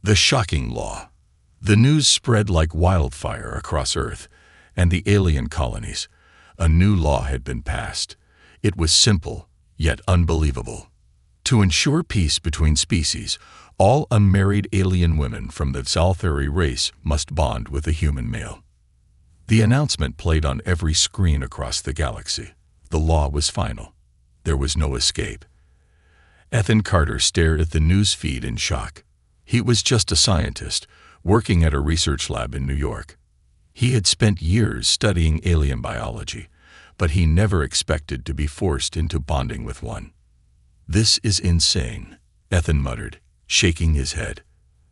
The shocking law. The news spread like wildfire across Earth and the alien colonies. A new law had been passed. It was simple, yet unbelievable. To ensure peace between species, all unmarried alien women from the Xalthari race must bond with a human male. The announcement played on every screen across the galaxy. The law was final. There was no escape. Ethan Carter stared at the news feed in shock. He was just a scientist, working at a research lab in New York. He had spent years studying alien biology, but he never expected to be forced into bonding with one. "This is insane," Ethan muttered, shaking his head.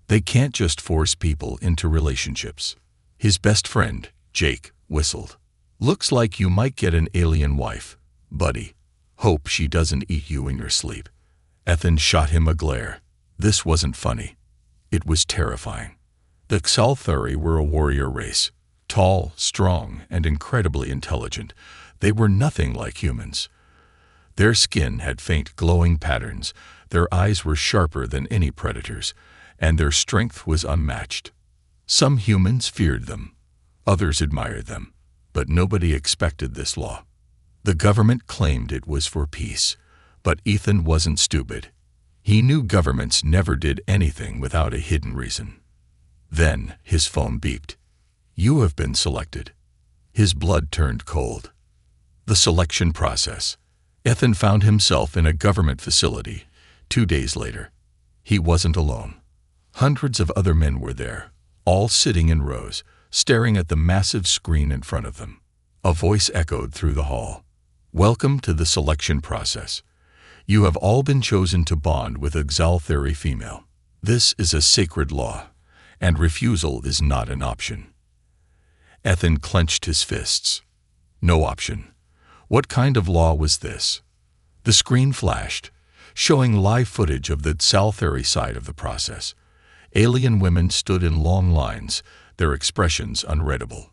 "They can't just force people into relationships." His best friend, Jake, whistled. "Looks like you might get an alien wife, buddy. Hope she doesn't eat you in your sleep." Ethan shot him a glare. This wasn't funny. It was terrifying. The Xalthari were a warrior race, tall, strong, and incredibly intelligent. They were nothing like humans. Their skin had faint glowing patterns, their eyes were sharper than any predator's, and their strength was unmatched. Some humans feared them. Others admired them, but nobody expected this law. The government claimed it was for peace, but Ethan wasn't stupid. He knew governments never did anything without a hidden reason. Then his phone beeped. "You have been selected." His blood turned cold. The selection process. Ethan found himself in a government facility 2 days later. He wasn't alone. Hundreds of other men were there, all sitting in rows, staring at the massive screen in front of them. A voice echoed through the hall. "Welcome to the selection process. You have all been chosen to bond with a Xalthari female. This is a sacred law, and refusal is not an option." Ethan clenched his fists. No option. What kind of law was this? The screen flashed, showing live footage of the Xalthari side of the process. Alien women stood in long lines, their expressions unreadable.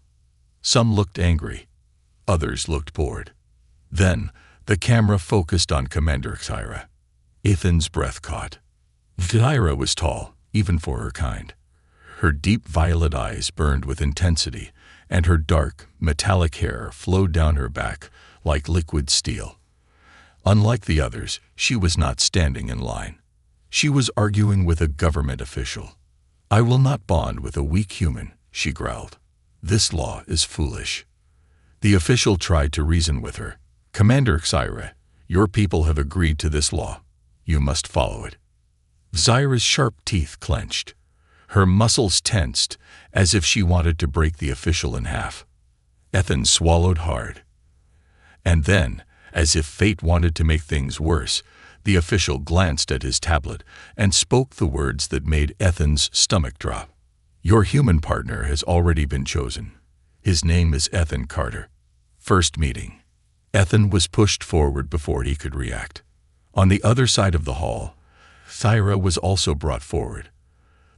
Some looked angry. Others looked bored. Then, the camera focused on Commander Xyra. Ethan's breath caught. Xyra was tall, even for her kind. Her deep violet eyes burned with intensity, and her dark, metallic hair flowed down her back like liquid steel. Unlike the others, she was not standing in line. She was arguing with a government official. "I will not bond with a weak human," she growled. "This law is foolish." The official tried to reason with her. "Commander Xyra, your people have agreed to this law. You must follow it." Xyra's sharp teeth clenched. Her muscles tensed, as if she wanted to break the official in half. Ethan swallowed hard. And then, as if fate wanted to make things worse, the official glanced at his tablet and spoke the words that made Ethan's stomach drop. "Your human partner has already been chosen. His name is Ethan Carter. First meeting." Ethan was pushed forward before he could react. On the other side of the hall, Xyra was also brought forward.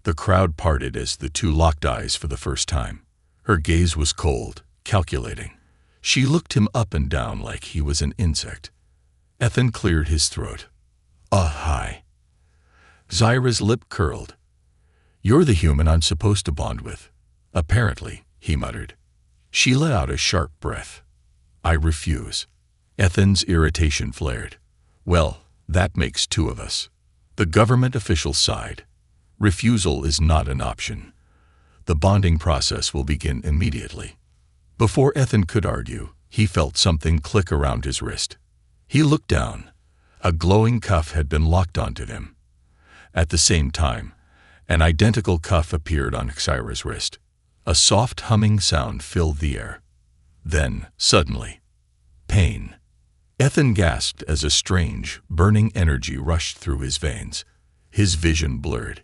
The crowd parted as the two locked eyes for the first time. Her gaze was cold, calculating. She looked him up and down like he was an insect. Ethan cleared his throat. Hi." Xyra's lip curled. "You're the human I'm supposed to bond with." "Apparently," he muttered. She let out a sharp breath. "I refuse." Ethan's irritation flared. "Well, that makes two of us." The government official sighed. "Refusal is not an option. The bonding process will begin immediately." Before Ethan could argue, he felt something click around his wrist. He looked down. A glowing cuff had been locked onto him. At the same time, an identical cuff appeared on Xyra's wrist. A soft humming sound filled the air. Then, suddenly, pain. Ethan gasped as a strange, burning energy rushed through his veins. His vision blurred.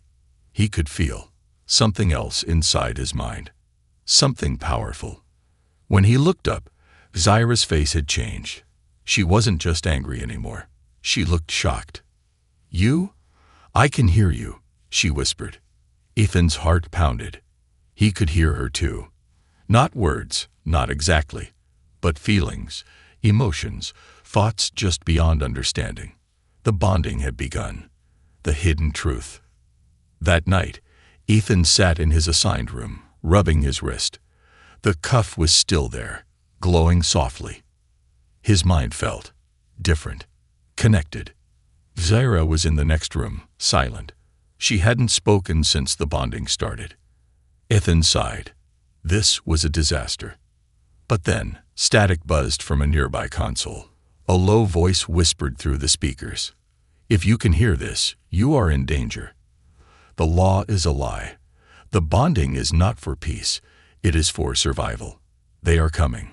He could feel something else inside his mind. Something powerful. When he looked up, Xyra's face had changed. She wasn't just angry anymore. She looked shocked. "You? I can hear you," she whispered. Ethan's heart pounded. He could hear her too. Not words, not exactly, but feelings, emotions, thoughts just beyond understanding. The bonding had begun. The hidden truth. That night, Ethan sat in his assigned room, rubbing his wrist. The cuff was still there, glowing softly. His mind felt different, connected. Zaira was in the next room, silent. She hadn't spoken since the bonding started. Ethan sighed. This was a disaster. But then, static buzzed from a nearby console. A low voice whispered through the speakers. If you can hear this, you are in danger. The law is a lie. The bonding is not for peace. It is for survival. They are coming.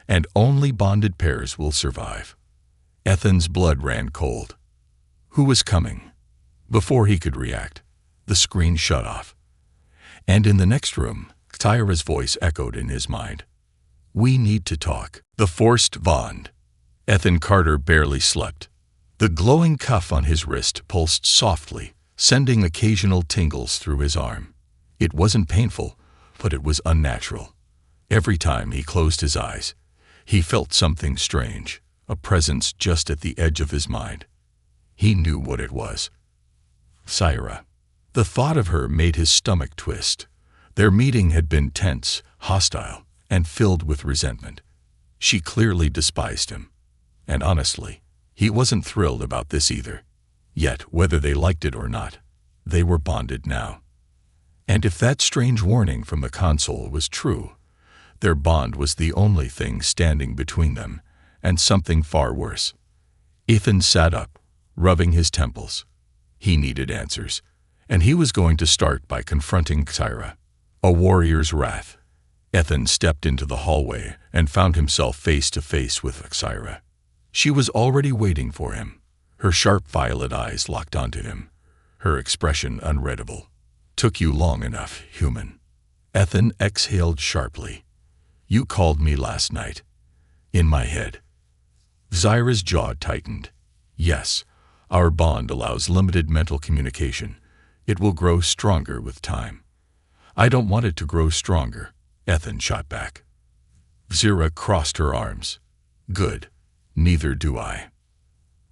And only bonded pairs will survive. Ethan's blood ran cold. Who was coming? Before he could react, the screen shut off. And in the next room, Tyra's voice echoed in his mind. We need to talk. The forced bond. Ethan Carter barely slept. The glowing cuff on his wrist pulsed softly, sending occasional tingles through his arm. It wasn't painful, but it was unnatural. Every time he closed his eyes, he felt something strange, a presence just at the edge of his mind. He knew what it was. Zaira. The thought of her made his stomach twist. Their meeting had been tense, hostile, and filled with resentment. She clearly despised him. And honestly, he wasn't thrilled about this either. Yet, whether they liked it or not, they were bonded now. And if that strange warning from the console was true, their bond was the only thing standing between them, and something far worse. Ethan sat up, rubbing his temples. He needed answers, and he was going to start by confronting Zaira. A warrior's wrath. Ethan stepped into the hallway and found himself face to face with Zaira. She was already waiting for him, her sharp violet eyes locked onto him, her expression unreadable. Took you long enough, human. Ethan exhaled sharply. You called me last night. In my head. Zaira's jaw tightened. Yes, our bond allows limited mental communication. It will grow stronger with time. I don't want it to grow stronger, Ethan shot back. Zaira crossed her arms. Good. Neither do I.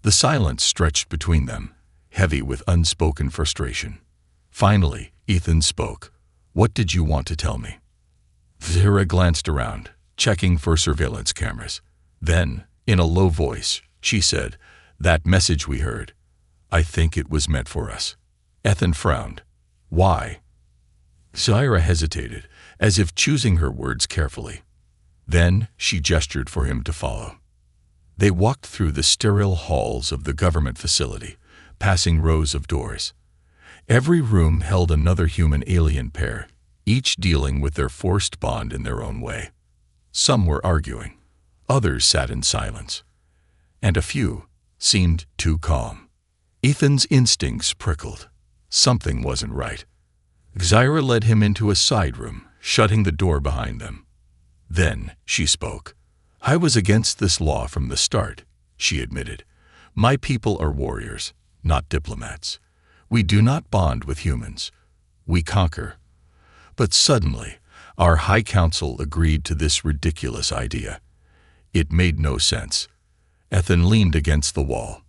The silence stretched between them, heavy with unspoken frustration. Finally, Ethan spoke. What did you want to tell me? Zaira glanced around, checking for surveillance cameras. Then, in a low voice, she said, That message we heard. I think it was meant for us. Ethan frowned. Why? Zaira hesitated, as if choosing her words carefully. Then she gestured for him to follow. They walked through the sterile halls of the government facility, passing rows of doors. Every room held another human-alien pair, each dealing with their forced bond in their own way. Some were arguing. Others sat in silence. And a few seemed too calm. Ethan's instincts prickled. Something wasn't right. Zaira led him into a side room, shutting the door behind them. Then she spoke. I was against this law from the start, she admitted. My people are warriors, not diplomats. We do not bond with humans. We conquer. But suddenly, our High Council agreed to this ridiculous idea. It made no sense. Ethan leaned against the wall.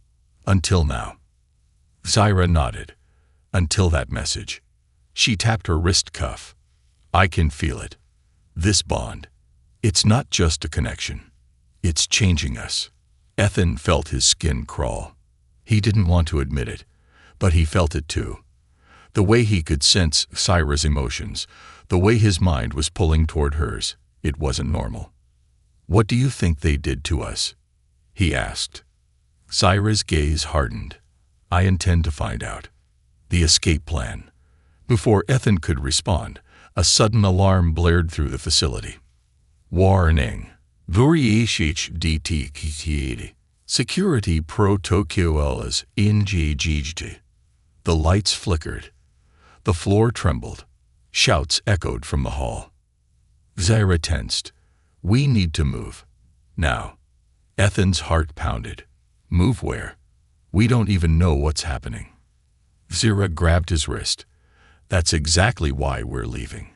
Until now. Zaira nodded. Until that message. She tapped her wrist cuff. I can feel it. This bond. It's not just a connection. It's changing us. Ethan felt his skin crawl. He didn't want to admit it, but he felt it too. The way he could sense Zaira's emotions, the way his mind was pulling toward hers, it wasn't normal. What do you think they did to us? He asked. Zaira's gaze hardened. I intend to find out. The escape plan. Before Ethan could respond, a sudden alarm blared through the facility. Warning. Security protocols engaged. The lights flickered. The floor trembled. Shouts echoed from the hall. Zaira tensed. We need to move. Now. Ethan's heart pounded. Move where? We don't even know what's happening. Zaira grabbed his wrist. That's exactly why we're leaving.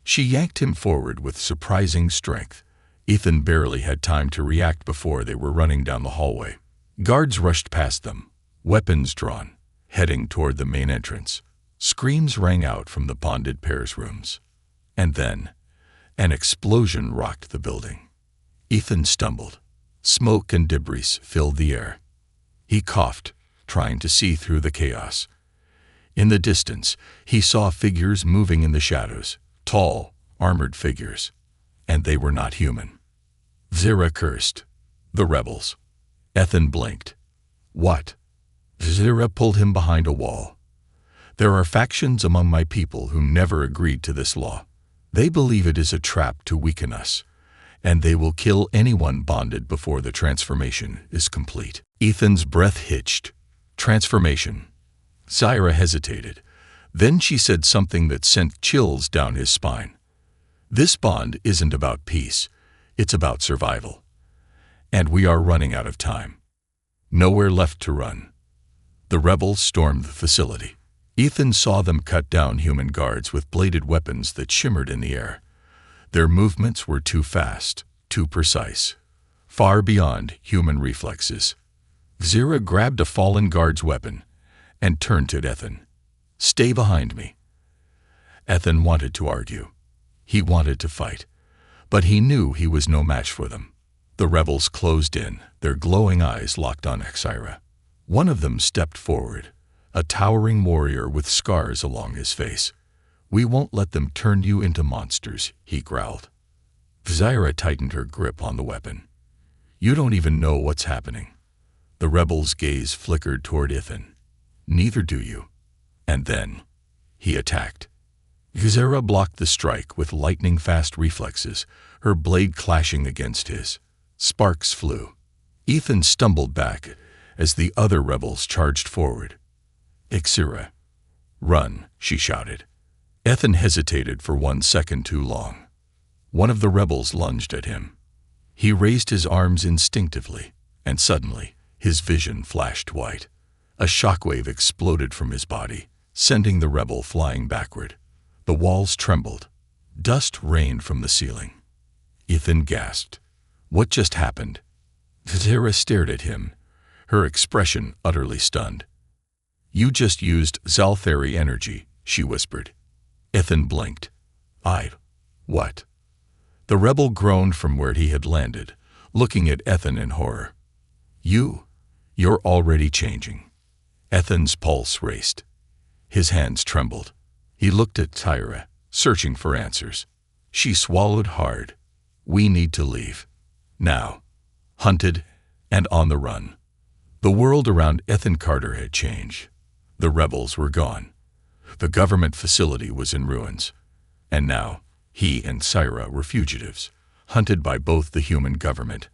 She yanked him forward with surprising strength. Ethan barely had time to react before they were running down the hallway. Guards rushed past them, weapons drawn, heading toward the main entrance. Screams rang out from the bonded pair's rooms. And then, an explosion rocked the building. Ethan stumbled. Smoke and debris filled the air. He coughed, trying to see through the chaos. In the distance, he saw figures moving in the shadows, tall, armored figures. And they were not human. Zira cursed. The rebels. Ethan blinked. What? Zira pulled him behind a wall. There are factions among my people who never agreed to this law. They believe it is a trap to weaken us, and they will kill anyone bonded before the transformation is complete. Ethan's breath hitched. Transformation. Zira hesitated. Then she said something that sent chills down his spine. This bond isn't about peace. It's about survival. And we are running out of time. Nowhere left to run. The rebels stormed the facility. Ethan saw them cut down human guards with bladed weapons that shimmered in the air. Their movements were too fast, too precise, far beyond human reflexes. Zira grabbed a fallen guard's weapon and turned to Ethan. Stay behind me. Ethan wanted to argue. He wanted to fight, but he knew he was no match for them. The rebels closed in, their glowing eyes locked on Zira. One of them stepped forward, a towering warrior with scars along his face. We won't let them turn you into monsters, he growled. Zira tightened her grip on the weapon. You don't even know what's happening. The rebel's gaze flickered toward Ethan. Neither do you. And then, he attacked. Zira blocked the strike with lightning-fast reflexes, her blade clashing against his. Sparks flew. Ethan stumbled back as the other rebels charged forward. Zira. Run, she shouted. Ethan hesitated for 1 second too long. One of the rebels lunged at him. He raised his arms instinctively, and suddenly, his vision flashed white. A shockwave exploded from his body, sending the rebel flying backward. The walls trembled. Dust rained from the ceiling. Ethan gasped. What just happened? Zira stared at him, her expression utterly stunned. You just used Zalthari energy, she whispered. Ethan blinked. What? The rebel groaned from where he had landed, looking at Ethan in horror. You're already changing. Ethan's pulse raced. His hands trembled. He looked at Zira, searching for answers. She swallowed hard. We need to leave. Now. Hunted and on the run. The world around Ethan Carter had changed. The rebels were gone. The government facility was in ruins. And now, he and Zira were fugitives, hunted by both the human government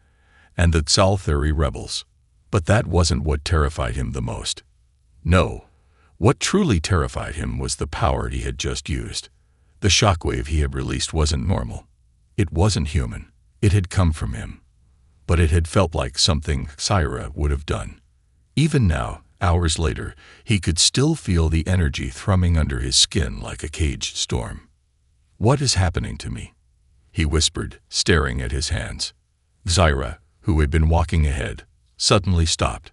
and the Zalthari rebels. But that wasn't what terrified him the most. No, what truly terrified him was the power he had just used. The shockwave he had released wasn't normal. It wasn't human. It had come from him. But it had felt like something Zira would have done. Even now, hours later, he could still feel the energy thrumming under his skin like a caged storm. What is happening to me? He whispered, staring at his hands. Zira, who had been walking ahead, suddenly stopped.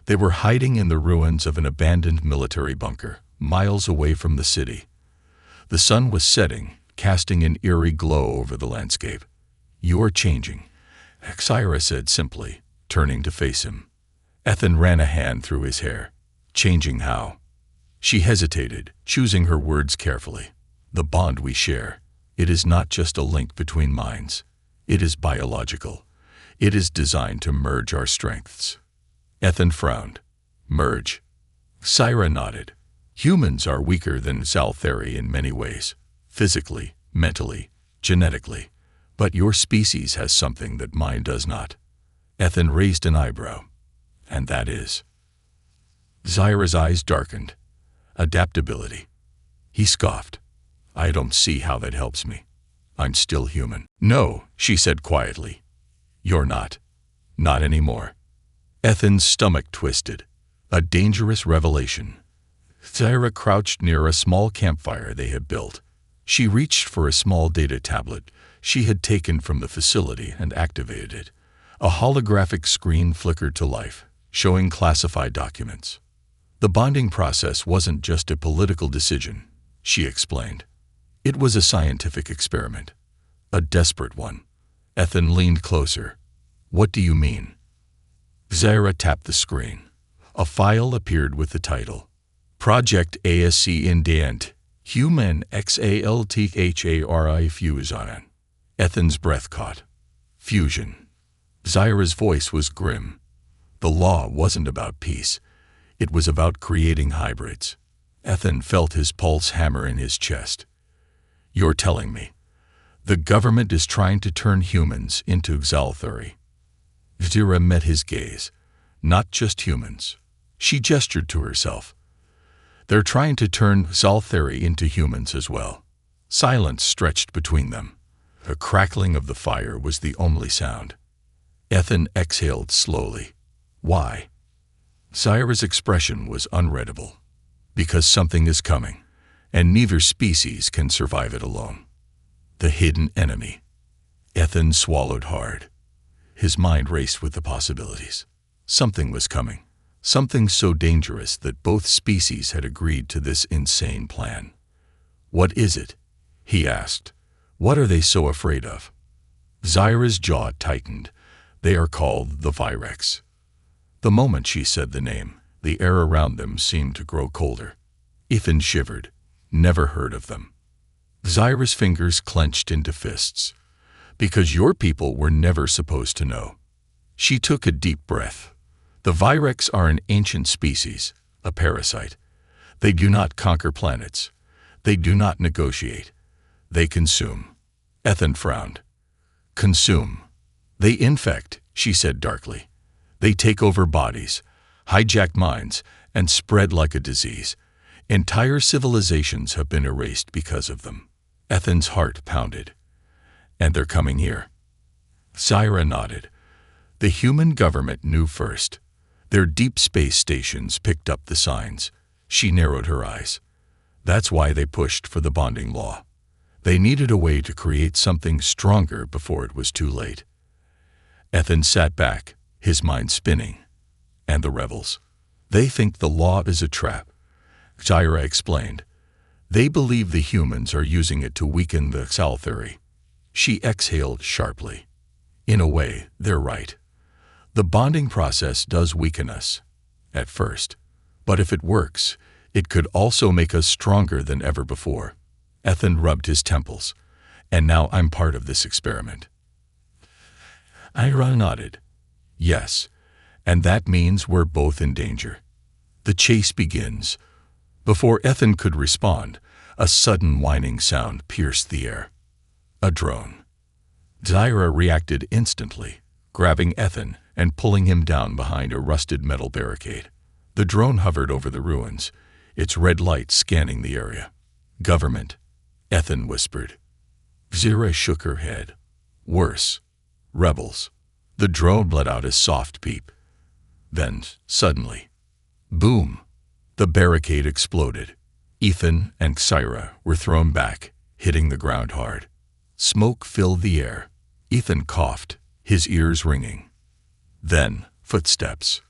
They were hiding in the ruins of an abandoned military bunker, miles away from the city. The sun was setting, casting an eerie glow over the landscape. You're changing, Zira said simply, turning to face him. Ethan ran a hand through his hair. Changing how? She hesitated, choosing her words carefully. The bond we share. It is not just a link between minds. It is biological. It is designed to merge our strengths. Ethan frowned. Merge. Zira nodded. Humans are weaker than Zalthari in many ways. Physically, mentally, genetically. But your species has something that mine does not. Ethan raised an eyebrow. And that is? Zira's eyes darkened. Adaptability. He scoffed. I don't see how that helps me. I'm still human. No, she said quietly. You're not. Not anymore. Ethan's stomach twisted. A dangerous revelation. Zira crouched near a small campfire they had built. She reached for a small data tablet she had taken from the facility and activated it. A holographic screen flickered to life, showing classified documents. The bonding process wasn't just a political decision, she explained. It was a scientific experiment. A desperate one. Ethan leaned closer. What do you mean? Zaira tapped the screen. A file appeared with the title. Project Ascendant, Human Xalthari Fusion. Ethan's breath caught. Fusion. Zaira's voice was grim. The law wasn't about peace. It was about creating hybrids. Ethan felt his pulse hammer in his chest. You're telling me the government is trying to turn humans into Xalthari? Zaira met his gaze. Not just humans. She gestured to herself. They're trying to turn Xalthari into humans as well. Silence stretched between them. The crackling of the fire was the only sound. Ethan exhaled slowly. Why? Zaira's expression was unreadable. Because something is coming, and neither species can survive it alone. The hidden enemy. Ethan swallowed hard. His mind raced with the possibilities. Something was coming. Something so dangerous that both species had agreed to this insane plan. What is it? He asked. What are they so afraid of? Zaira's jaw tightened. They are called the Virex. The moment she said the name, the air around them seemed to grow colder. Ethan shivered. Never heard of them. Zaira's fingers clenched into fists. Because your people were never supposed to know. She took a deep breath. The Virex are an ancient species, a parasite. They do not conquer planets. They do not negotiate. They consume. Ethan frowned. Consume. They infect, she said darkly. They take over bodies, hijack minds, and spread like a disease. Entire civilizations have been erased because of them. Ethan's heart pounded. And they're coming here. Zaira nodded. The human government knew first. Their deep space stations picked up the signs. She narrowed her eyes. That's why they pushed for the bonding law. They needed a way to create something stronger before it was too late. Ethan sat back, his mind spinning. And the rebels. They think the law is a trap. Zaira explained. They believe the humans are using it to weaken the Xalthari. She exhaled sharply. In a way, they're right. The bonding process does weaken us, at first. But if it works, it could also make us stronger than ever before. Ethan rubbed his temples. And now I'm part of this experiment. Zaira nodded. Yes, and that means we're both in danger. The chase begins. Before Ethan could respond, a sudden whining sound pierced the air. A drone. Zaira reacted instantly, grabbing Ethan and pulling him down behind a rusted metal barricade. The drone hovered over the ruins, its red light scanning the area. Government, Ethan whispered. Zaira shook her head. Worse. Rebels. The drone let out a soft peep. Then, suddenly, boom! The barricade exploded. Ethan and Zaira were thrown back, hitting the ground hard. Smoke filled the air. Ethan coughed, his ears ringing. Then, footsteps.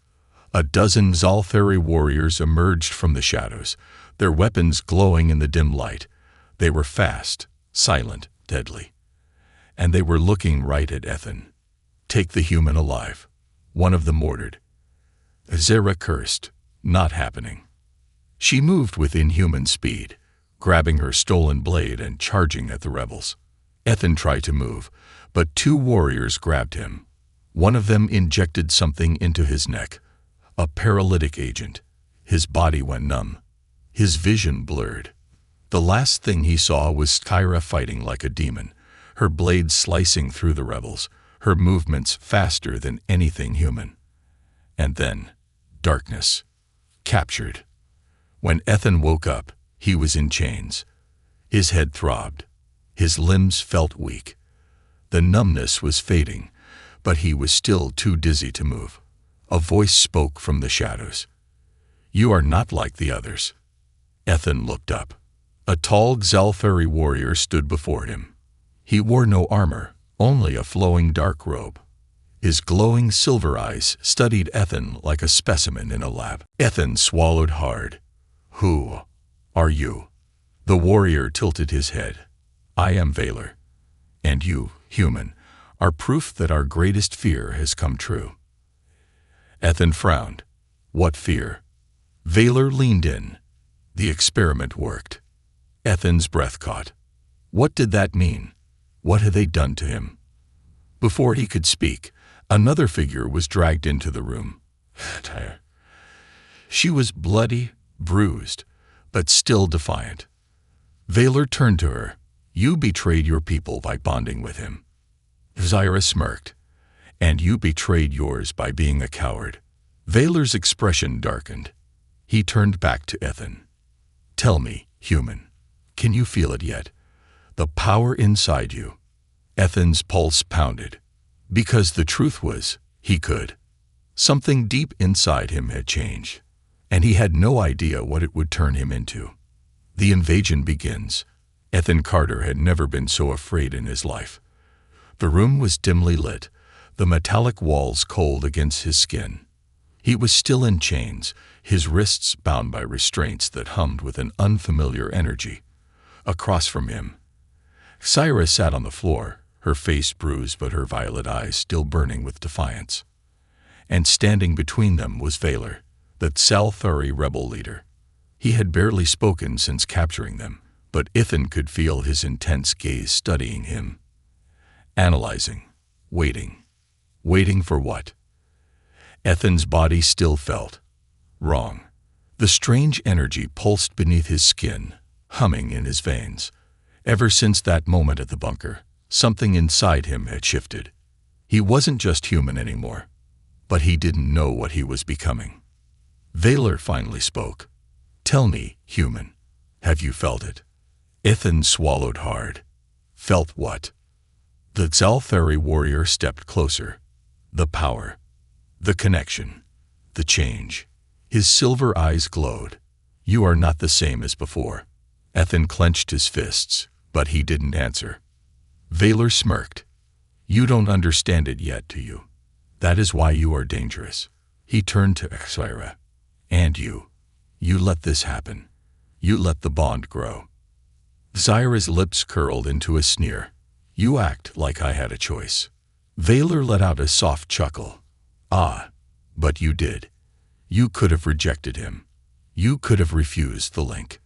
A dozen Xalthari warriors emerged from the shadows, their weapons glowing in the dim light. They were fast, silent, deadly. And they were looking right at Ethan. Take the human alive. One of them ordered. Zaira cursed. Not happening. She moved with inhuman speed, grabbing her stolen blade and charging at the rebels. Ethan tried to move, but two warriors grabbed him. One of them injected something into his neck, a paralytic agent. His body went numb. His vision blurred. The last thing he saw was Zaira fighting like a demon, her blade slicing through the rebels, her movements faster than anything human. And then, darkness. Captured. When Ethan woke up, he was in chains. His head throbbed. His limbs felt weak. The numbness was fading, but he was still too dizzy to move. A voice spoke from the shadows. You are not like the others. Ethan looked up. A tall Xalthari warrior stood before him. He wore no armor, only a flowing dark robe. His glowing silver eyes studied Ethan like a specimen in a lab. Ethan swallowed hard. "Who are you?" The warrior tilted his head. "I am Valor. And you, human, are proof that our greatest fear has come true." Ethan frowned. "What fear?" Valor leaned in. "The experiment worked." Ethan's breath caught. What did that mean? What had they done to him? Before he could speak, another figure was dragged into the room. She was bloody, bruised, but still defiant. Valor turned to her. "You betrayed your people by bonding with him." Zyra smirked. "And you betrayed yours by being a coward." Valor's expression darkened. He turned back to Ethan. "Tell me, human, can you feel it yet? The power inside you." Ethan's pulse pounded. Because the truth was, he could. Something deep inside him had changed, and he had no idea what it would turn him into. The invasion begins. Ethan Carter had never been so afraid in his life. The room was dimly lit, the metallic walls cold against his skin. He was still in chains, his wrists bound by restraints that hummed with an unfamiliar energy. Across from him, Zyra sat on the floor, her face bruised but her violet eyes still burning with defiance. And standing between them was Valor, the Thalthari rebel leader. He had barely spoken since capturing them, but Ethan could feel his intense gaze studying him. Analyzing, waiting. Waiting for what? Ethan's body still felt wrong. The strange energy pulsed beneath his skin, humming in his veins. Ever since that moment at the bunker, something inside him had shifted. He wasn't just human anymore, but he didn't know what he was becoming. Valor finally spoke. "Tell me, human, have you felt it?" Ethan swallowed hard. Felt what? The Thalthari warrior stepped closer. The power, the connection, the change. His silver eyes glowed. "You are not the same as before." Ethan clenched his fists, but he didn't answer. Valor smirked. "You don't understand it yet, do you? That is why you are dangerous." He turned to Zyra. "And you. You let this happen. You let the bond grow." Zyra's lips curled into a sneer. "You act like I had a choice." Valor let out a soft chuckle. "Ah, but you did. You could have rejected him. You could have refused the link."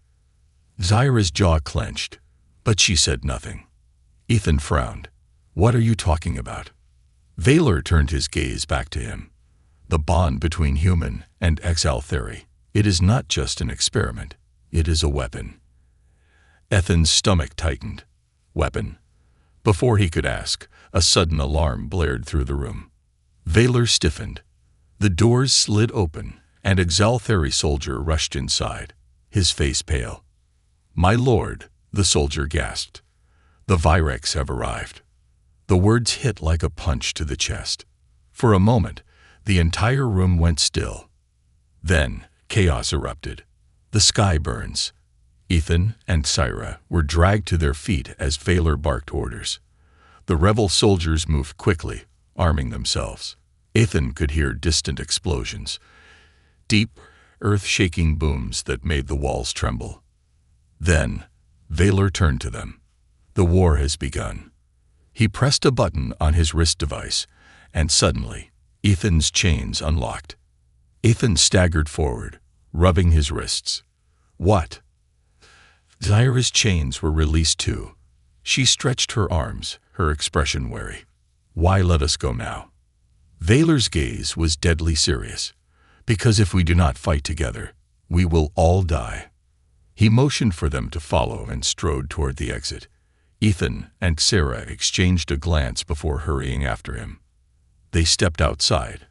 Zyra's jaw clenched, but she said nothing. Ethan frowned. "What are you talking about?" Valor turned his gaze back to him. "The bond between human and Thalthari. It is not just an experiment. It is a weapon." Ethan's stomach tightened. Weapon? Before he could ask, a sudden alarm blared through the room. Valor stiffened. The doors slid open, and a Thalthari soldier rushed inside, his face pale. "My lord," the soldier gasped. "The Virex have arrived." The words hit like a punch to the chest. For a moment, the entire room went still. Then, chaos erupted. The sky burns. Ethan and Zyra were dragged to their feet as Valor barked orders. The rebel soldiers moved quickly, arming themselves. Ethan could hear distant explosions, deep, earth-shaking booms that made the walls tremble. Then, Valor turned to them. "The war has begun." He pressed a button on his wrist device, and suddenly, Ethan's chains unlocked. Ethan staggered forward, rubbing his wrists. "What?" Zyra's chains were released too. She stretched her arms, her expression wary. "Why let us go now?" Valor's gaze was deadly serious. "Because if we do not fight together, we will all die." He motioned for them to follow and strode toward the exit. Ethan and Zyra exchanged a glance before hurrying after him. They stepped outside,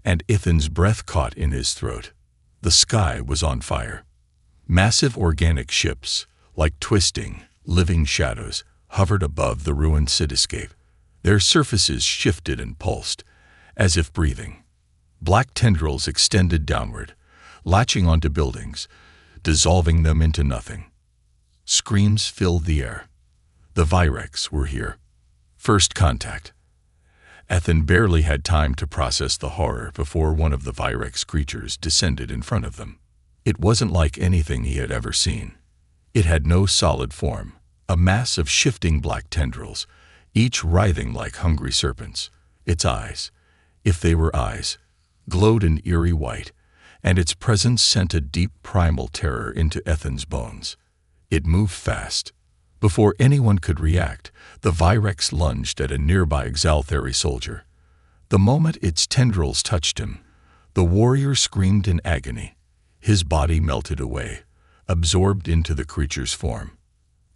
and Ethan's breath caught in his throat. The sky was on fire. Massive organic ships, like twisting, living shadows, hovered above the ruined cityscape. Their surfaces shifted and pulsed, as if breathing. Black tendrils extended downward, latching onto buildings, dissolving them into nothing. Screams filled the air. The Virex were here. First contact. Ethan barely had time to process the horror before one of the Virex creatures descended in front of them. It wasn't like anything he had ever seen. It had no solid form, a mass of shifting black tendrils, each writhing like hungry serpents. Its eyes, if they were eyes, glowed an eerie white, and its presence sent a deep primal terror into Ethan's bones. It moved fast. Before anyone could react, the Virex lunged at a nearby Xalthari soldier. The moment its tendrils touched him, the warrior screamed in agony. His body melted away, absorbed into the creature's form.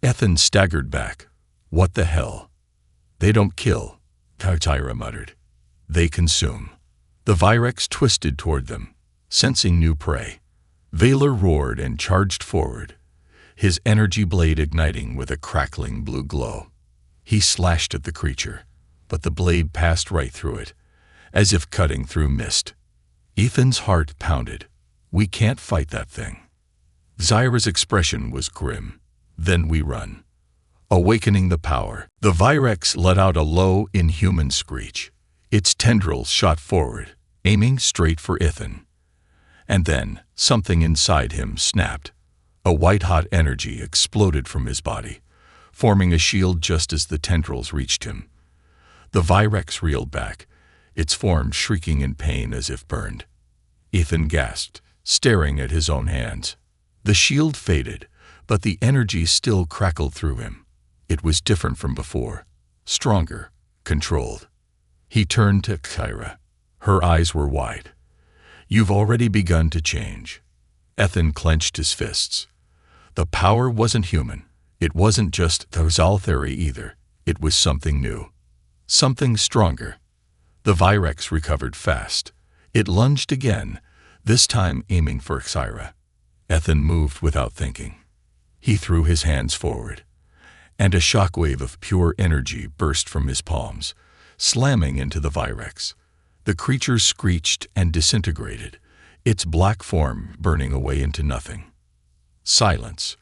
Ethan staggered back. What the hell? They don't kill, Tyra muttered. They consume. The Virex twisted toward them, sensing new prey. Valor roared and charged forward, his energy blade igniting with a crackling blue glow. He slashed at the creature, but the blade passed right through it, as if cutting through mist. Ethan's heart pounded. We can't fight that thing. Zyra's expression was grim. Then we run. Awakening the power, the Virex let out a low, inhuman screech. Its tendrils shot forward, aiming straight for Ethan. And then, something inside him snapped. A white-hot energy exploded from his body, forming a shield just as the tendrils reached him. The Virex reeled back, its form shrieking in pain as if burned. Ethan gasped, staring at his own hands. The shield faded, but the energy still crackled through him. It was different from before, stronger, controlled. He turned to Tyra. Her eyes were wide. You've already begun to change. Ethan clenched his fists. The power wasn't human. It wasn't just the Xalthari either. It was something new. Something stronger. The Virex recovered fast. It lunged again, this time aiming for Tyra. Ethan moved without thinking. He threw his hands forward, and a shockwave of pure energy burst from his palms, slamming into the Virex. The creature screeched and disintegrated, its black form burning away into nothing. Silence.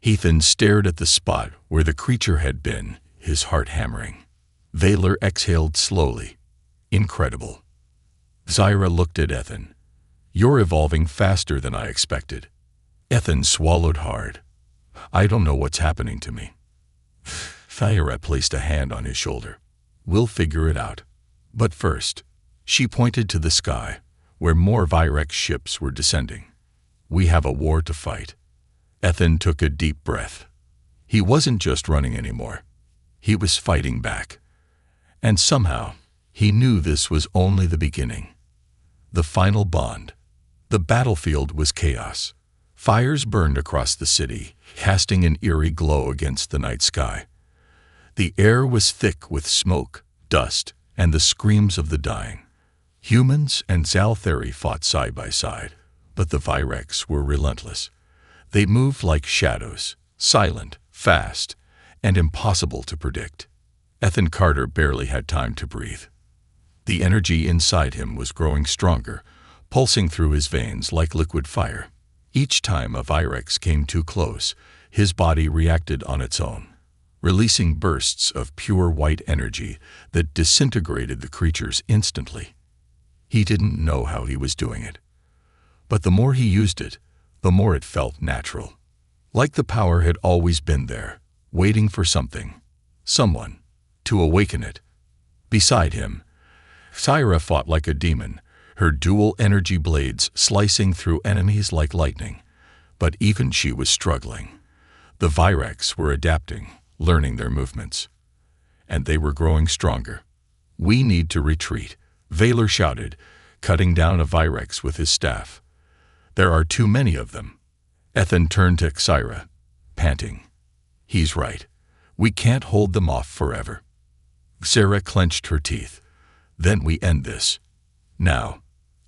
Ethan stared at the spot where the creature had been, his heart hammering. Valor exhaled slowly. Incredible. Zyra looked at Ethan. You're evolving faster than I expected. Ethan swallowed hard. I don't know what's happening to me. Thyra placed a hand on his shoulder. We'll figure it out. But first, she pointed to the sky, where more Virex ships were descending. We have a war to fight. Ethan took a deep breath. He wasn't just running anymore. He was fighting back. And somehow, he knew this was only the beginning. The final bond. The battlefield was chaos. Fires burned across the city, casting an eerie glow against the night sky. The air was thick with smoke, dust, and the screams of the dying. Humans and Xalthari fought side by side, but the Virex were relentless. They moved like shadows, silent, fast, and impossible to predict. Ethan Carter barely had time to breathe. The energy inside him was growing stronger, pulsing through his veins like liquid fire. Each time a Virex came too close, his body reacted on its own, releasing bursts of pure white energy that disintegrated the creatures instantly. He didn't know how he was doing it. But the more he used it, the more it felt natural. Like the power had always been there, waiting for something, someone, to awaken it. Beside him, Tyra fought like a demon, her dual energy blades slicing through enemies like lightning. But even she was struggling. The Virex were adapting, learning their movements. And they were growing stronger. We need to retreat, Valor shouted, cutting down a Virex with his staff. There are too many of them. Ethan turned to Tyra, panting. He's right. We can't hold them off forever. Sarah clenched her teeth. Then we end this. Now.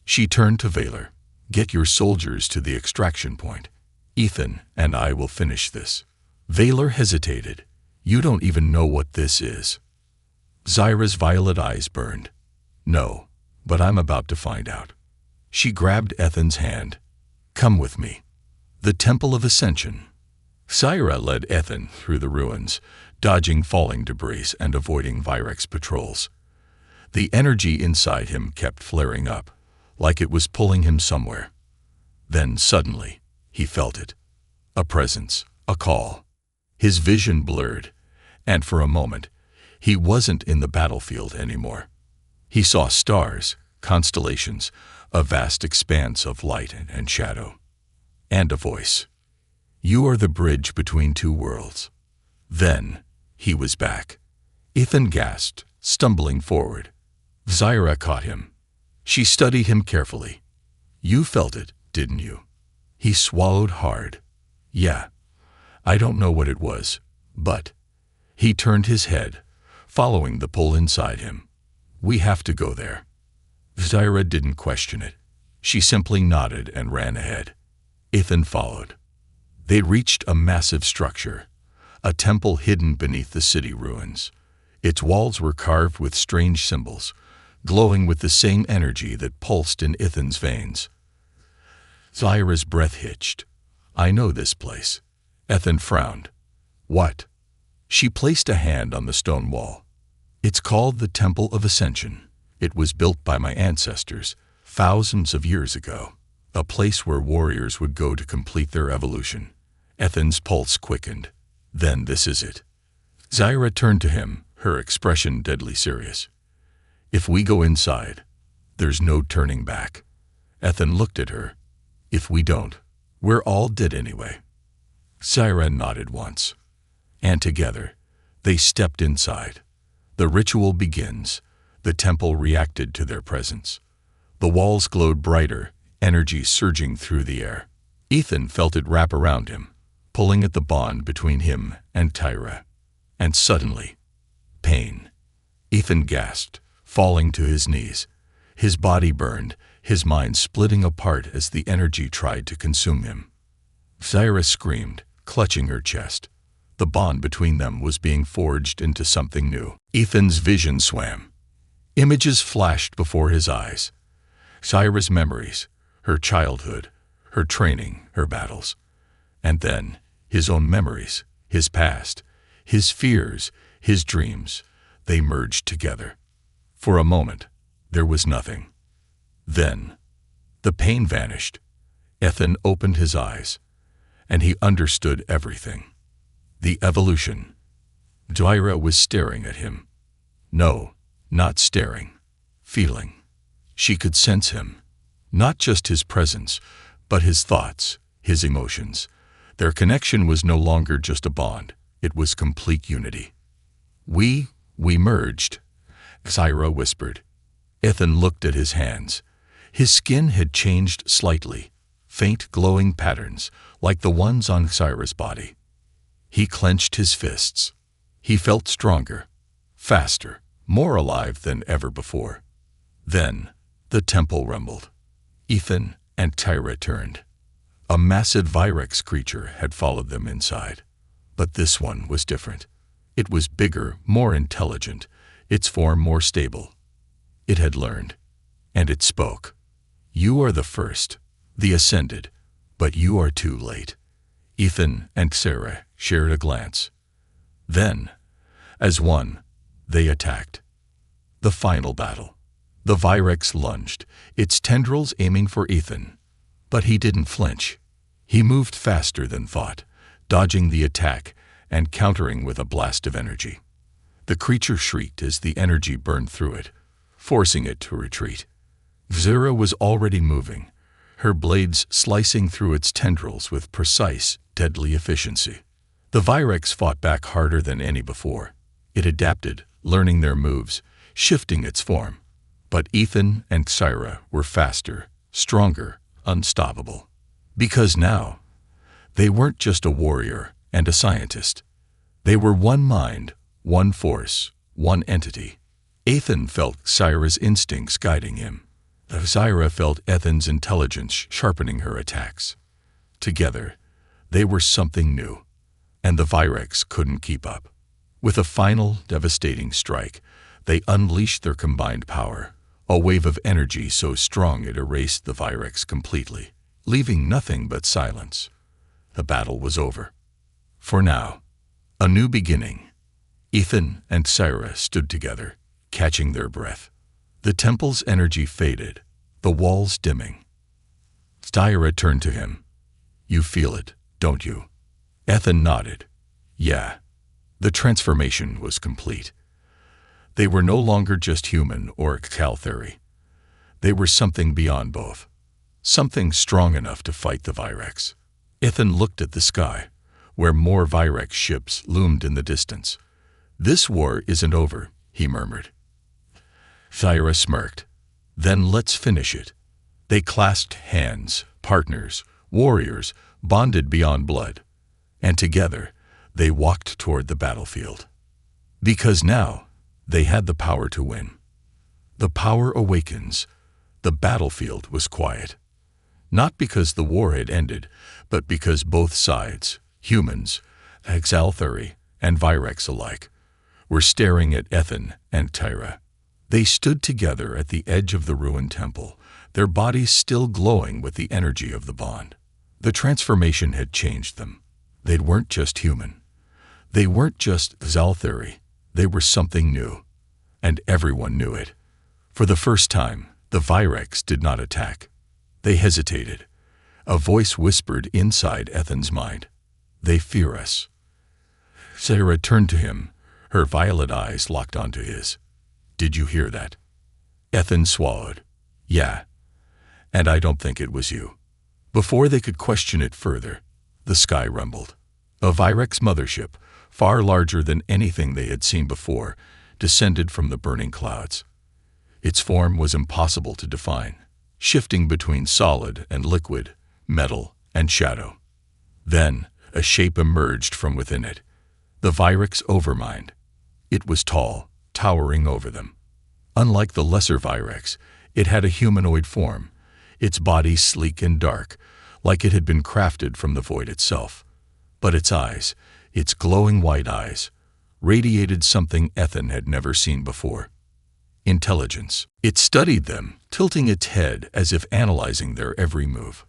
She turned to Valor. Get your soldiers to the extraction point. Ethan and I will finish this. Valor hesitated. You don't even know what this is. Zyra's violet eyes burned. No, but I'm about to find out. She grabbed Ethan's hand. Come with me. The Temple of Ascension. Zyra led Ethan through the ruins, dodging falling debris and avoiding Virex patrols. The energy inside him kept flaring up, like it was pulling him somewhere. Then suddenly, he felt it. A presence, a call. His vision blurred, and for a moment, he wasn't in the battlefield anymore. He saw stars, constellations, a vast expanse of light and shadow. And a voice. You are the bridge between two worlds. Then, he was back. Ethan gasped, stumbling forward. Zyra caught him. She studied him carefully. You felt it, didn't you? He swallowed hard. Yeah. I don't know what it was, but... He turned his head, following the pull inside him. We have to go there. Zyra didn't question it. She simply nodded and ran ahead. Ethan followed. They reached a massive structure, a temple hidden beneath the city ruins. Its walls were carved with strange symbols, glowing with the same energy that pulsed in Ethan's veins. Zyra's breath hitched. I know this place. Ethan frowned. What? She placed a hand on the stone wall. It's called the Temple of Ascension. It was built by my ancestors, thousands of years ago. A place where warriors would go to complete their evolution. Ethan's pulse quickened. Then this is it. Zyra turned to him, her expression deadly serious. If we go inside, there's no turning back. Ethan looked at her. If we don't, we're all dead anyway. Zyra nodded once. And together, they stepped inside. The ritual begins. The temple reacted to their presence. The walls glowed brighter, energy surging through the air. Ethan felt it wrap around him, pulling at the bond between him and Tyra. And suddenly, pain. Ethan gasped, falling to his knees. His body burned, his mind splitting apart as the energy tried to consume him. Zyra screamed, clutching her chest. The bond between them was being forged into something new. Ethan's vision swam. Images flashed before his eyes. Zyra's memories, her childhood, her training, her battles. And then, his own memories, his past, his fears, his dreams, they merged together. For a moment, there was nothing. Then, the pain vanished. Ethan opened his eyes, and he understood everything. The evolution. Zyra was staring at him. No, not staring. Feeling. She could sense him. Not just his presence, but his thoughts, his emotions. Their connection was no longer just a bond. It was complete unity. We merged, Zyra whispered. Ethan looked at his hands. His skin had changed slightly, faint glowing patterns, like the ones on Zyra's body. He clenched his fists. He felt stronger, faster, more alive than ever before. Then, the temple rumbled. Ethan and Tyra turned. A massive Virex creature had followed them inside. But this one was different. It was bigger, more intelligent, its form more stable. It had learned, and it spoke. You are the first, the ascended, but you are too late. Ethan and Sarah shared a glance. Then, as one, they attacked. The final battle. The Virex lunged, its tendrils aiming for Ethan. But he didn't flinch. He moved faster than thought, dodging the attack and countering with a blast of energy. The creature shrieked as the energy burned through it, forcing it to retreat. Zyra was already moving, her blades slicing through its tendrils with precise, deadly efficiency. The Virex fought back harder than any before. It adapted, learning their moves, shifting its form. But Ethan and Zyra were faster, stronger, unstoppable. Because now, they weren't just a warrior and a scientist. They were one mind, one force, one entity. Ethan felt Zyra's instincts guiding him. Zyra felt Ethan's intelligence sharpening her attacks. Together, they were something new, and the Virex couldn't keep up. With a final, devastating strike, they unleashed their combined power, a wave of energy so strong it erased the Virex completely, leaving nothing but silence. The battle was over. For now, a new beginning. Ethan and Zyra stood together, catching their breath. The temple's energy faded, the walls dimming. Styra turned to him. You feel it, don't you? Ethan nodded. Yeah. The transformation was complete. They were no longer just human or Caltheri. They were something beyond both. Something strong enough to fight the Virex. Ethan looked at the sky, where more Virex ships loomed in the distance. This war isn't over, he murmured. Styra smirked. Then let's finish it. They clasped hands, partners, warriors, bonded beyond blood. And together, they walked toward the battlefield. Because now, they had the power to win. The power awakens. The battlefield was quiet. Not because the war had ended, but because both sides, humans, Exaltheri, and Virex alike, were staring at Ethan and Tyra. They stood together at the edge of the ruined temple, their bodies still glowing with the energy of the bond. The transformation had changed them. They weren't just human. They weren't just Exaltheri. They were something new. And everyone knew it. For the first time, the Virex did not attack. They hesitated. A voice whispered inside Ethan's mind. They fear us. Sarah turned to him, her violet eyes locked onto his. Did you hear that? Ethan swallowed. Yeah. And I don't think it was you. Before they could question it further, the sky rumbled. A Virex mothership, far larger than anything they had seen before, descended from the burning clouds. Its form was impossible to define, shifting between solid and liquid, metal and shadow. Then, a shape emerged from within it. The Virex Overmind. It was tall, towering over them. Unlike the lesser Virex, it had a humanoid form, its body sleek and dark, like it had been crafted from the void itself. But its eyes, its glowing white eyes, radiated something Ethan had never seen before. Intelligence. It studied them, tilting its head as if analyzing their every move.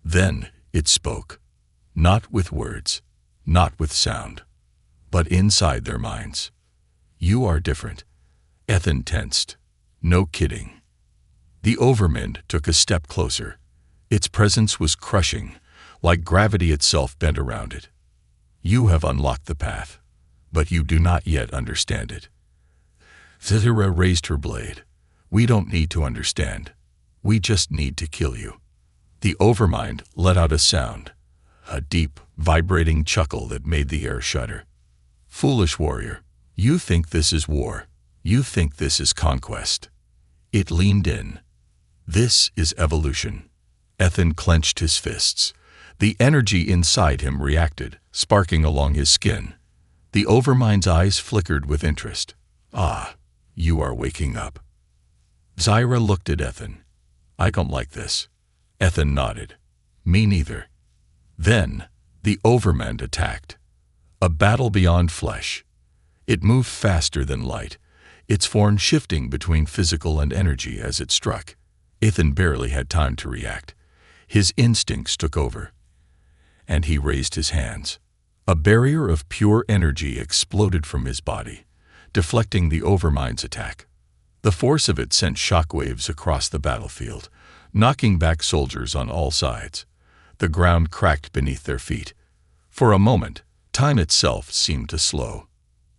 Then it spoke. Not with words, not with sound, but inside their minds. You are different. Ethan tensed. No kidding. The Overmind took a step closer. Its presence was crushing, like gravity itself bent around it. You have unlocked the path, but you do not yet understand it. Zithira raised her blade. We don't need to understand. We just need to kill you. The Overmind let out a sound, a deep, vibrating chuckle that made the air shudder. Foolish warrior, you think this is war. You think this is conquest. It leaned in. This is evolution. Ethan clenched his fists. The energy inside him reacted, sparking along his skin. The Overmind's eyes flickered with interest. Ah, you are waking up. Zyra looked at Ethan. I don't like this. Ethan nodded. Me neither. Then, the Overmind attacked. A battle beyond flesh. It moved faster than light, its form shifting between physical and energy as it struck. Ethan barely had time to react. His instincts took over. And he raised his hands. A barrier of pure energy exploded from his body, deflecting the Overmind's attack. The force of it sent shockwaves across the battlefield, knocking back soldiers on all sides. The ground cracked beneath their feet. For a moment, time itself seemed to slow.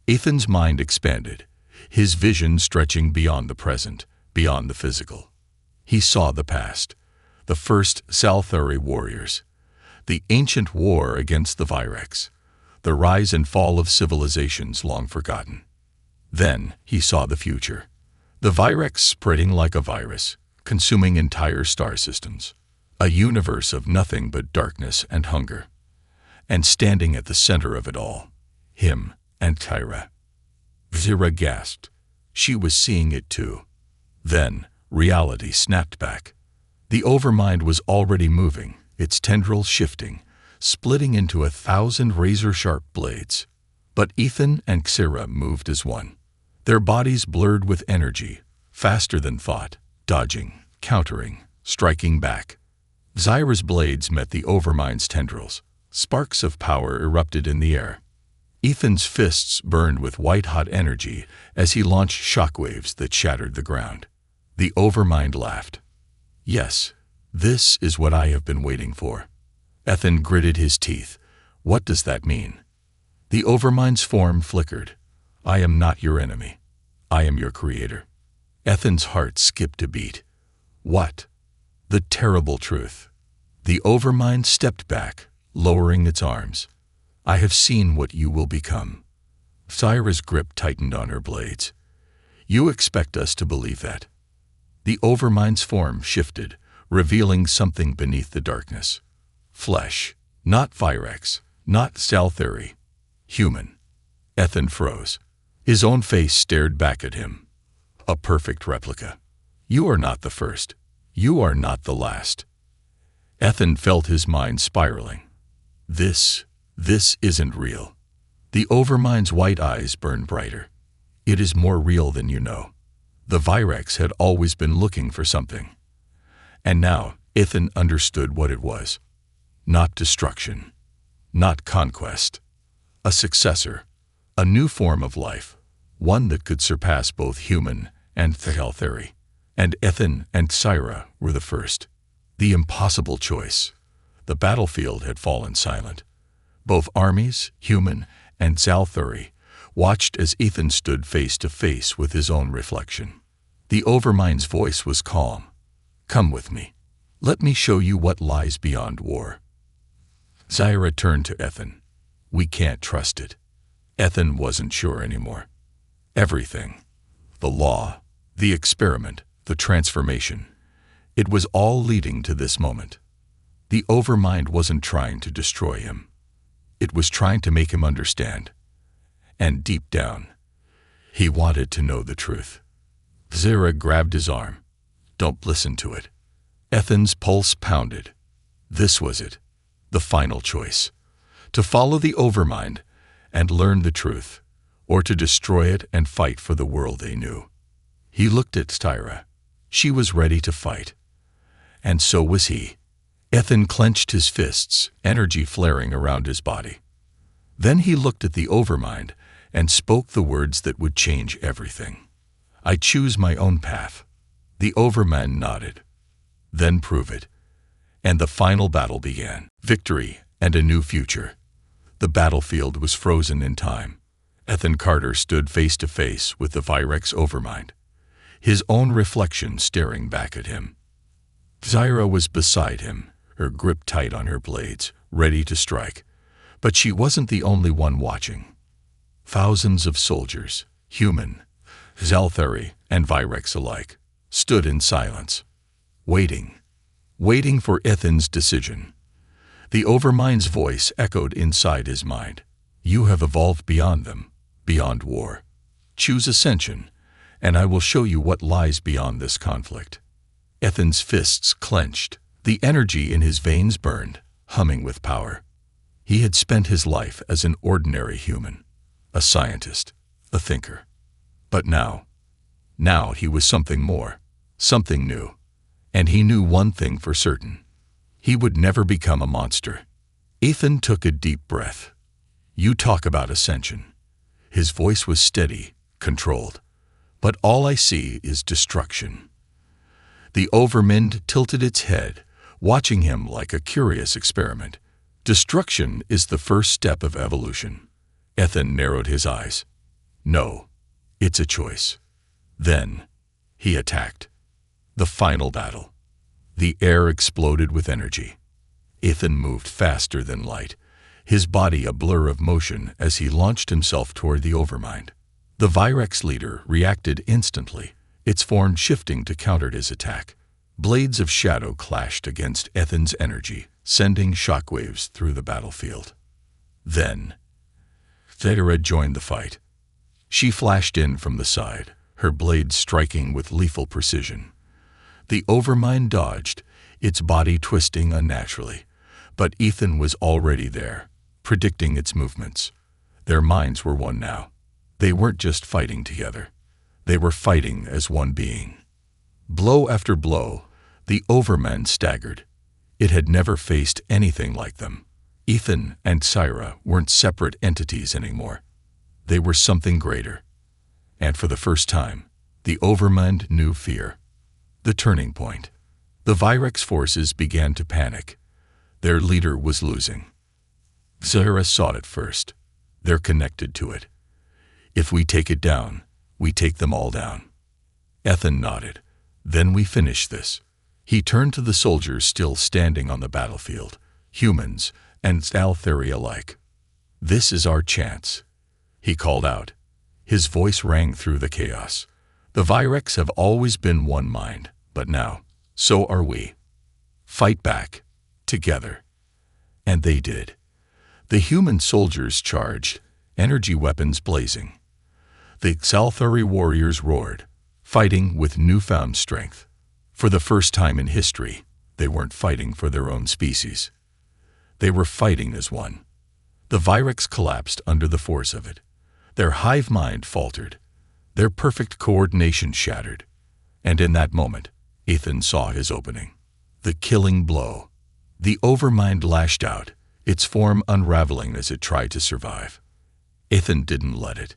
Ethan's mind expanded, his vision stretching beyond the present, beyond the physical. He saw the past, the first Salthari warriors, the ancient war against the Virex, the rise and fall of civilizations long forgotten. Then he saw the future, the Virex spreading like a virus, consuming entire star systems, a universe of nothing but darkness and hunger. And standing at the center of it all, him and Tyra. Zira gasped. She was seeing it too. Then, reality snapped back. The Overmind was already moving, its tendrils shifting, splitting into 1,000 razor-sharp blades. But Ethan and Xira moved as one. Their bodies blurred with energy, faster than thought, dodging, countering, striking back. Zyra's blades met the Overmind's tendrils. Sparks of power erupted in the air. Ethan's fists burned with white-hot energy as he launched shockwaves that shattered the ground. The overmind laughed. Yes, this is what I have been waiting for. Ethan gritted his teeth. What does that mean? The overmind's form flickered. I am not your enemy. I am your creator. Ethan's heart skipped a beat. What? The terrible truth. The overmind stepped back, lowering its arms. I have seen what you will become. Syra's grip tightened on her blades. You expect us to believe that? The overmind's form shifted, revealing something beneath the darkness. Flesh, not Virex, not cell theory. Human. Ethan froze. His own face stared back at him. A perfect replica. You are not the first. You are not the last. Ethan felt his mind spiraling. This isn't real. The overmind's white eyes burned brighter. It is more real than you know. The Virex had always been looking for something. And now Ethan understood what it was. Not destruction. Not conquest. A successor. A new form of life. One that could surpass both human and cell theory. And Ethan and Syra were the first. The impossible choice. The battlefield had fallen silent. Both armies, human and cell theory, watched as Ethan stood face to face with his own reflection. The overmind's voice was calm. Come with me. Let me show you what lies beyond war. Syra turned to Ethan. We can't trust it. Ethan wasn't sure anymore. Everything. The law, the experiment, the transformation. It was all leading to this moment. The overmind wasn't trying to destroy him. It was trying to make him understand. And deep down, he wanted to know the truth. Syra grabbed his arm. Don't listen to it. Ethan's pulse pounded. This was it. The final choice. To follow the overmind and learn the truth, or to destroy it and fight for the world they knew. He looked at Syra. She was ready to fight. And so was he. Ethan clenched his fists, energy flaring around his body. Then he looked at the overmind and spoke the words that would change everything. I choose my own path. The overmind nodded. Then prove it. And the final battle began. Victory and a new future. The battlefield was frozen in time. Ethan Carter stood face to face with the Virex overmind, his own reflection staring back at him. Syra was beside him, her grip tight on her blades, ready to strike. But she wasn't the only one watching. Thousands of soldiers, human, Zelthari, and Virex alike, stood in silence, waiting for Ethan's decision. The overmind's voice echoed inside his mind. You have evolved beyond them, beyond war. Choose ascension, and I will show you what lies beyond this conflict. Ethan's fists clenched. The energy in his veins burned, humming with power. He had spent his life as an ordinary human, a scientist, a thinker. But now he was something more, something new. And he knew one thing for certain. He would never become a monster. Ethan took a deep breath. You talk about ascension. His voice was steady, controlled. But all I see is destruction. The overmind tilted its head, watching him like a curious experiment. Destruction is the first step of evolution. Ethan narrowed his eyes. No, it's a choice. Then he attacked. The final battle. The air exploded with energy. Ethan moved faster than light, his body a blur of motion as he launched himself toward the overmind. The Virex leader reacted instantly, its form shifting to counter his attack. Blades of shadow clashed against Ethan's energy, sending shockwaves through the battlefield. Then, Thedera joined the fight. She flashed in from the side, her blade striking with lethal precision. The overmind dodged, its body twisting unnaturally, but Ethan was already there, predicting its movements. Their minds were one now. They weren't just fighting together. They were fighting as one being. Blow after blow, the overmind staggered. It had never faced anything like them. Ethan and Syra weren't separate entities anymore. They were something greater. And for the first time, the overmind knew fear. The turning point. The Virex forces began to panic. Their leader was losing. Zara saw it first. They're connected to it. If we take it down, we take them all down. Ethan nodded. Then we finish this. He turned to the soldiers still standing on the battlefield, humans and Altheri alike. This is our chance, he called out. His voice rang through the chaos. The Virex have always been one mind, but now, so are we. Fight back, together. And they did. The human soldiers charged, energy weapons blazing. The Altheri warriors roared, fighting with newfound strength. For the first time in history, they weren't fighting for their own species. They were fighting as one. The Virex collapsed under the force of it. Their hive mind faltered. Their perfect coordination shattered. And in that moment, Ethan saw his opening. The killing blow. The overmind lashed out, its form unraveling as it tried to survive. Ethan didn't let it.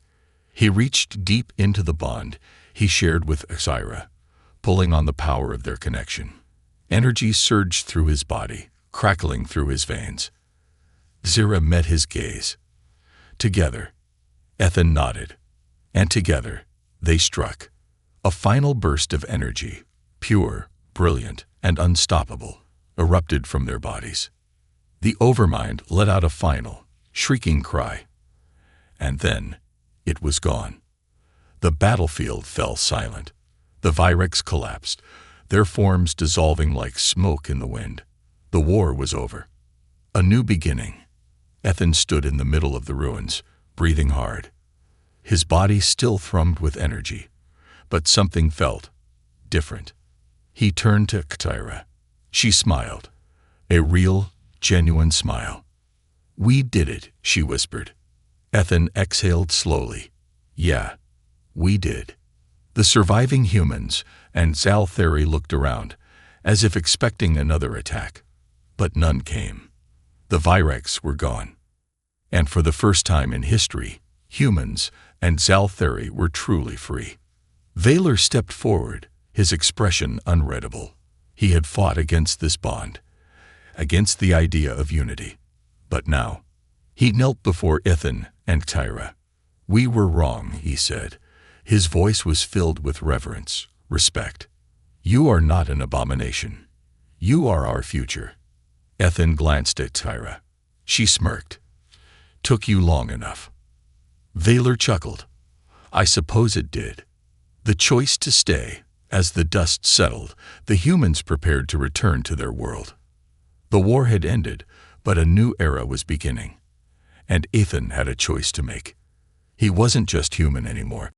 He reached deep into the bond he shared with Asira, pulling on the power of their connection. Energy surged through his body, crackling through his veins. Zira met his gaze. Together, Ethan nodded, and together they struck. A final burst of energy, pure, brilliant, and unstoppable, erupted from their bodies. The overmind let out a final, shrieking cry. And then, it was gone. The battlefield fell silent. The Virex collapsed, their forms dissolving like smoke in the wind. The war was over. A new beginning. Ethan stood in the middle of the ruins, breathing hard. His body still thrummed with energy, but something felt different. He turned to Ktira. She smiled. A real, genuine smile. "We did it," she whispered. Ethan exhaled slowly. "Yeah, we did." The surviving humans and Altheri looked around, as if expecting another attack. But none came. The Virex were gone. And for the first time in history, humans and Altheri were truly free. Valor stepped forward, his expression unreadable. He had fought against this bond, against the idea of unity. But now, he knelt before Ethan and Ktira. "We were wrong," he said. His voice was filled with reverence, respect. "You are not an abomination. You are our future." Ethan glanced at Ktira. She smirked. "Took you long enough." Valor chuckled. "I suppose it did." The choice to stay. As the dust settled, the humans prepared to return to their world. The war had ended, but a new era was beginning. And Ethan had a choice to make. He wasn't just human anymore.